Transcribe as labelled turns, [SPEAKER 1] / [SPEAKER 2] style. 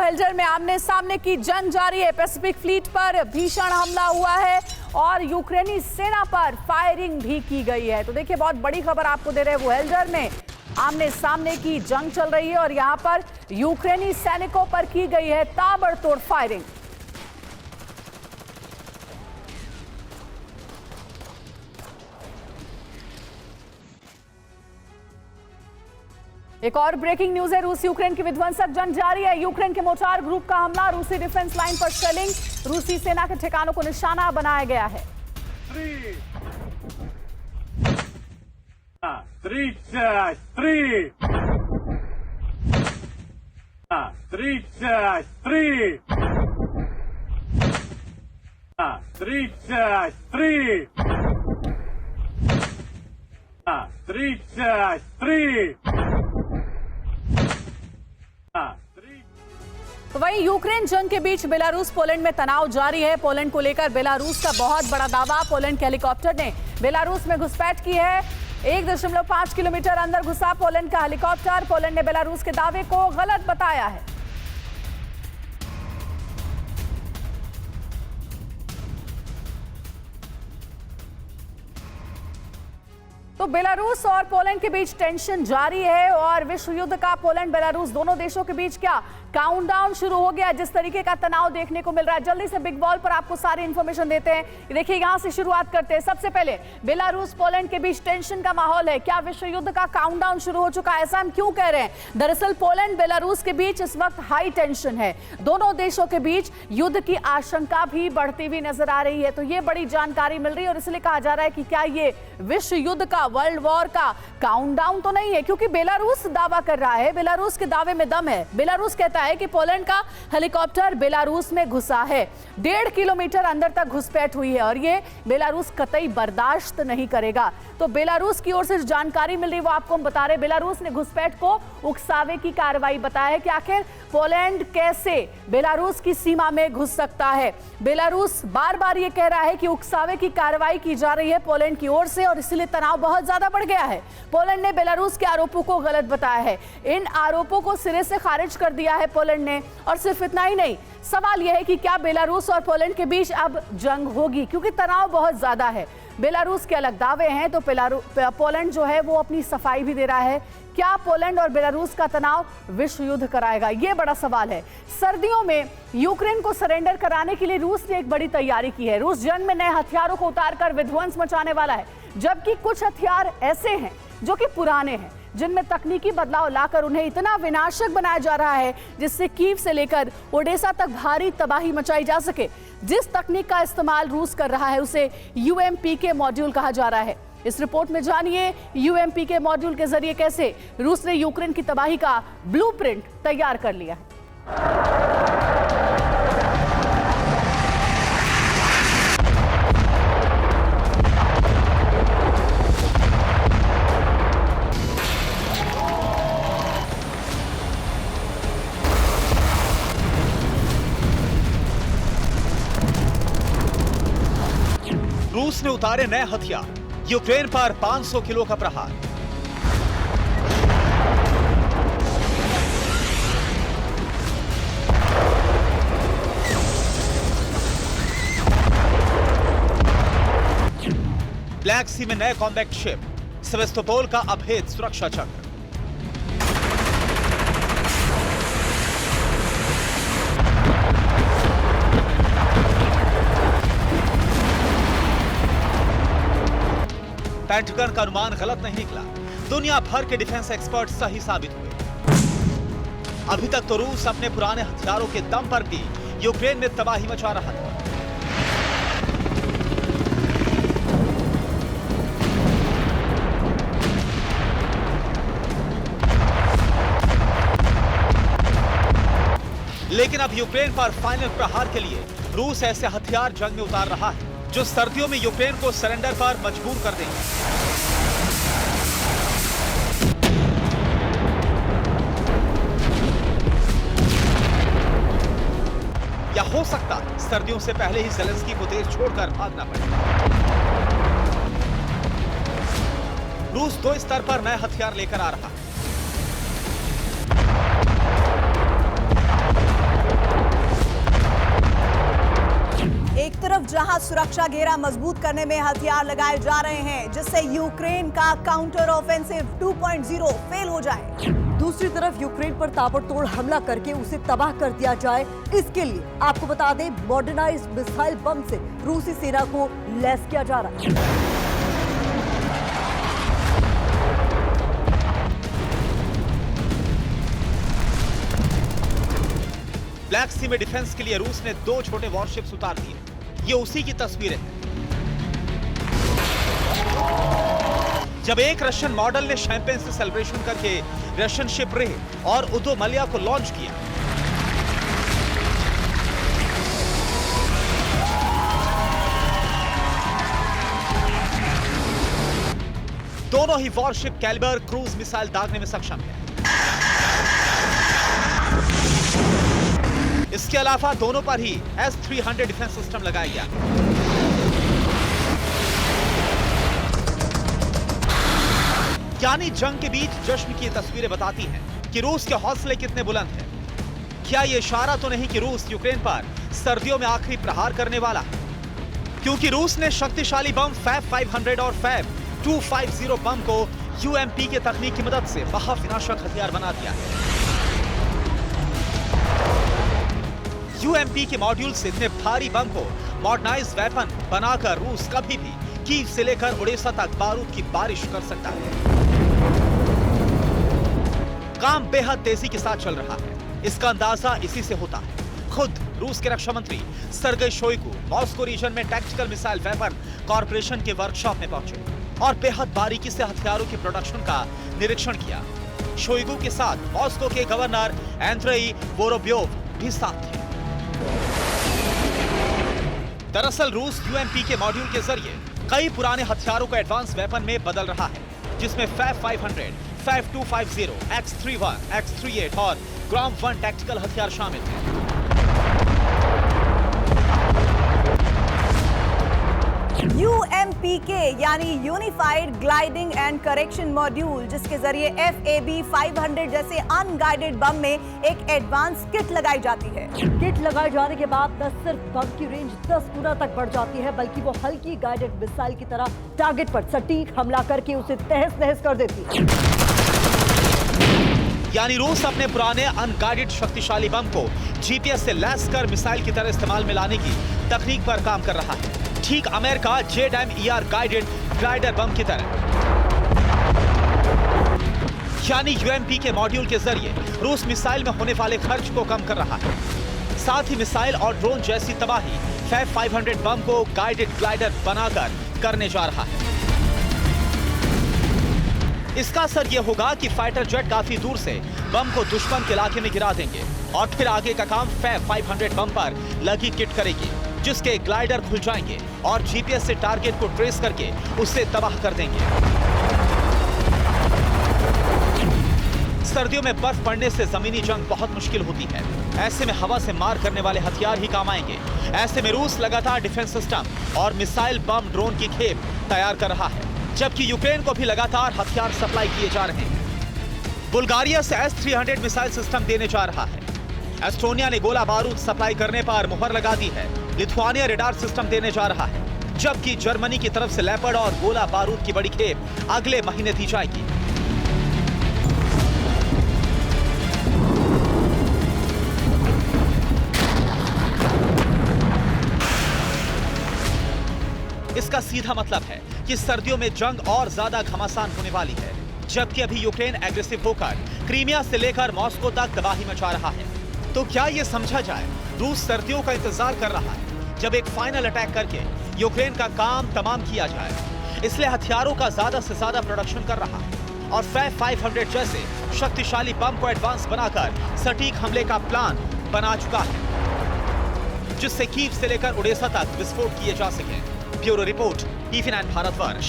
[SPEAKER 1] वेल्जर में आमने सामने की जंग जारी है। पैसिफिक फ्लीट पर भीषण हमला हुआ है और यूक्रेनी सेना पर फायरिंग भी की गई है। तो देखिए, बहुत बड़ी खबर आपको दे रहे हैं। वेल्जर में आमने सामने की जंग चल रही है और यहां पर यूक्रेनी सैनिकों पर की गई है ताबड़तोड़ फायरिंग। एक और ब्रेकिंग न्यूज है। रूस यूक्रेन की विध्वंसक जंग जारी है। यूक्रेन के मोर्टार ग्रुप का हमला, रूसी डिफेंस लाइन पर शेलिंग, रूसी सेना के ठिकानों को निशाना बनाया गया है। तो वहीं यूक्रेन जंग के बीच बेलारूस पोलैंड में तनाव जारी है। पोलैंड को लेकर बेलारूस का बहुत बड़ा दावा। पोलैंड के हेलीकॉप्टर ने बेलारूस में घुसपैठ की है। 1.5 किलोमीटर अंदर घुसा पोलैंड का हेलीकॉप्टर। पोलैंड ने बेलारूस के दावे को गलत बताया है। तो बेलारूस और पोलैंड के बीच टेंशन जारी है और विश्व युद्ध का पोलैंड बेलारूस दोनों देशों के बीच क्या काउंटडाउन शुरू हो गया। जिस तरीके का तनाव देखने को मिल रहा है, जल्दी से बिग बॉल पर आपको सारी इंफॉर्मेशन देते हैं। देखिए, यहां से शुरुआत करते हैं। सबसे पहले बेलारूस पोलैंड के बीच टेंशन का माहौल है। क्या विश्व युद्ध का काउंटडाउन शुरू हो चुका है? ऐसा हम क्यों कह रहे हैं? दरअसल पोलैंड बेलारूस के बीच इस वक्त हाई टेंशन है। दोनों देशों के बीच युद्ध की आशंका भी बढ़ती हुई नजर आ रही है। तो ये बड़ी जानकारी मिल रही है और इसलिए कहा जा रहा है कि क्या ये विश्व युद्ध का, वर्ल्ड वॉर का काउंटडाउन तो नहीं है, क्योंकि बेलारूस दावा कर रहा है, बेलारूस के दावे में दम है। बेलारूस कहता है कि पोलैंड का हेलीकॉप्टर बेलारूस में घुसा है। 1.5 किलोमीटर अंदर तक घुसपैठ हुई है और ये बेलारूस कतई बर्दाश्त नहीं करेगा। तो बेलारूस की ओर से जो जानकारी मिल रही है वो आपको हम बता रहे। बेलारूस ने घुसपैठ को उकसावे की कार्रवाई बताया है कि आखिर पोलैंड कैसे बेलारूस की सीमा में घुस सकता है। बेलारूस बार बार ये कह रहा है कि उकसावे की कार्रवाई की जा रही है पोलैंड की ओर से और इसलिए तनाव बहुत ज्यादा बढ़ गया है। पोलैंड ने बेलारूस के आरोपों को गलत बताया है। इन आरोपों को सिरे से खारिज कर दिया है पोलैंड ने। और सिर्फ इतना ही नहीं, सवाल यह है कि क्या बेलारूस और पोलैंड के बीच अब जंग होगी, क्योंकि तनाव बहुत ज्यादा है। बेलारूस के अलग दावे हैं तो पोलैंड जो है वो अपनी सफाई भी दे रहा है। क्या पोलैंड और बेलारूस का तनाव विश्व युद्ध कराएगा? ये बड़ा सवाल है। सर्दियों में यूक्रेन को सरेंडर कराने के लिए रूस ने एक बड़ी तैयारी की है। रूस जंग में नए हथियारों को उतारकर विध्वंस मचाने वाला है, जबकि कुछ हथियार ऐसे हैं जो कि पुराने हैं, जिनमें तकनीकी बदलाव लाकर उन्हें इतना विनाशक बनाया जा रहा है जिससे कीव से लेकर ओडेसा तक भारी तबाही मचाई जा सके। जिस तकनीक का इस्तेमाल रूस कर रहा है उसे UMPK मॉड्यूल कहा जा रहा है। इस रिपोर्ट में जानिए UMPK मॉड्यूल के जरिए कैसे रूस ने यूक्रेन की तबाही का ब्लूप्रिंट तैयार कर लिया है।
[SPEAKER 2] रूस ने उतारे नए हथियार, यूक्रेन पर 500 किलो का प्रहार। ब्लैक सी में नए कॉम्बैक्ट शिप, सेवास्तोपोल का अभेद सुरक्षा चक्र। पेंटागन का अनुमान गलत नहीं निकला। दुनिया भर के डिफेंस एक्सपर्ट सही साबित हुए। अभी तक तो रूस अपने पुराने हथियारों के दम पर भी यूक्रेन में तबाही मचा रहा था। लेकिन अब यूक्रेन पर फाइनल प्रहार के लिए रूस ऐसे हथियार जंग में उतार रहा है जो सर्दियों में यूक्रेन को सरेंडर पर मजबूर कर देंगे। या हो सकता सर्दियों से पहले ही ज़ेलेंस्की को देश छोड़कर भागना पड़े। रूस 2 स्तर पर नए हथियार लेकर आ रहा है।
[SPEAKER 3] जहां सुरक्षा घेरा मजबूत करने में हथियार लगाए जा रहे हैं, जिससे यूक्रेन का काउंटर ऑफेंसिव 2.0 फेल हो जाए।
[SPEAKER 4] दूसरी तरफ यूक्रेन पर ताबड़तोड़ हमला करके उसे तबाह कर दिया जाए, इसके लिए आपको बता दें मॉडर्नाइज्ड मिसाइल बम से रूसी सेना को लैस किया जा रहा है।
[SPEAKER 2] ब्लैक सी में डिफेंस के लिए रूस ने 2 छोटे वॉरशिप्स उतार दिए। ये उसी की तस्वीरें हैं जब एक रशियन मॉडल ने शैंपेन से सेलिब्रेशन करके रशियन शिप रे और उदो मलिया को लॉन्च किया। दोनों ही वॉरशिप कैलिबर क्रूज मिसाइल दागने में सक्षम है। इसके अलावा दोनों पर ही S-300 डिफेंस सिस्टम लगाया गया। यानी जंग के बीच जश्न की तस्वीरें बताती हैं कि रूस के हौसले कितने बुलंद हैं। क्या यह इशारा तो नहीं कि रूस यूक्रेन पर सर्दियों में आखिरी प्रहार करने वाला है? क्योंकि रूस ने शक्तिशाली बम फैब 500 और फैब 250 बम को UMP के तकनीक की मदद से महाविनाशक हथियार बना दिया है। UMP के मॉड्यूल से इतने भारी बम को मॉडर्नाइज्ड वेपन बनाकर रूस कभी भी कीव से लेकर ओडेसा तक बारूद की बारिश कर सकता है। काम बेहद तेजी के साथ चल रहा है। इसका अंदाजा इसी से होता है। खुद रूस के रक्षा मंत्री सर्गेई शोइगु मॉस्को रीजन में टैक्टिकल मिसाइल वेपन कॉर्पोरेशन के वर्कशॉप में पहुंचे और बेहद बारीकी से हथियारों की प्रोडक्शन का निरीक्षण किया। शोइगु के साथ मॉस्को के गवर्नर एंड्रेई वोरोब्योव भी साथ थे। दरअसल रूस UMP के मॉड्यूल के जरिए कई पुराने हथियारों को एडवांस वेपन में बदल रहा है, जिसमें फैब 500, फैब 250, X-31, X-38 और ग्राम-1 टैक्टिकल हथियार शामिल हैं।
[SPEAKER 3] UMPK यानी unified gliding and correction module, जिसके जरिए FAB 500 जैसे अनगाइडेड बम में एक एडवांस किट लगाई जाती है।
[SPEAKER 4] किट लगाए जाने के बाद न सिर्फ बम की रेंज 10 गुना तक बढ़ जाती है, बल्कि वो हल्की गाइडेड मिसाइल की तरह टारगेट पर सटीक हमला करके उसे तहस नहस कर देती है।
[SPEAKER 2] यानी रूस अपने पुराने अनगाइडेड शक्तिशाली बम को GPS से लैस कर मिसाइल की तरह इस्तेमाल में लाने की तकनीक पर काम कर रहा है, ठीक अमेरिका JDAM-ER गाइडेड ग्लाइडर बम की तरह। यानी UMP के मॉड्यूल के जरिए रूस मिसाइल में होने वाले खर्च को कम कर रहा है, साथ ही मिसाइल और ड्रोन जैसी तबाही फैब 500 बम को गाइडेड ग्लाइडर बनाकर करने जा रहा है। इसका असर यह होगा कि फाइटर जेट काफी दूर से बम को दुश्मन के इलाके में गिरा देंगे और फिर आगे का काम फैब 500 बम पर लगी किट करेगी, जिसके ग्लाइडर खुल जाएंगे और GPS से टारगेट को ट्रेस करके उसे तबाह कर देंगे। सर्दियों में बर्फ पड़ने से जमीनी जंग बहुत मुश्किल होती है। ऐसे में हवा से मार करने वाले हथियार ही काम आएंगे। ऐसे में रूस लगातार डिफेंस सिस्टम और मिसाइल बम ड्रोन की खेप तैयार कर रहा है, जबकि यूक्रेन को भी लगातार हथियार सप्लाई किए जा रहे हैं। बुल्गारिया से S-300 मिसाइल सिस्टम देने जा रहा है। एस्टोनिया ने गोला बारूद सप्लाई करने पर मुहर लगा दी है। लिथुआनिया रेडार सिस्टम देने जा रहा है, जबकि जर्मनी की तरफ से लेपर्ड और गोला बारूद की बड़ी खेप अगले महीने दी जाएगी। इसका सीधा मतलब है कि सर्दियों में जंग और ज्यादा घमासान होने वाली है, जबकि अभी यूक्रेन एग्रेसिव होकर क्रीमिया से लेकर मॉस्को तक तबाही मचा रहा है। तो क्या यह समझा जाए रूस सर्दियों का इंतजार कर रहा है, जब एक फाइनल अटैक करके यूक्रेन का काम तमाम किया जाए। इसलिए हथियारों का ज्यादा से ज्यादा प्रोडक्शन कर रहा है और फैब 500 जैसे शक्तिशाली बम को एडवांस बनाकर सटीक हमले का प्लान बना चुका है, जिससे कीव से लेकर ओडेसा तक विस्फोट किए जा सके। Bureau report, TV9 Bharatvarsh.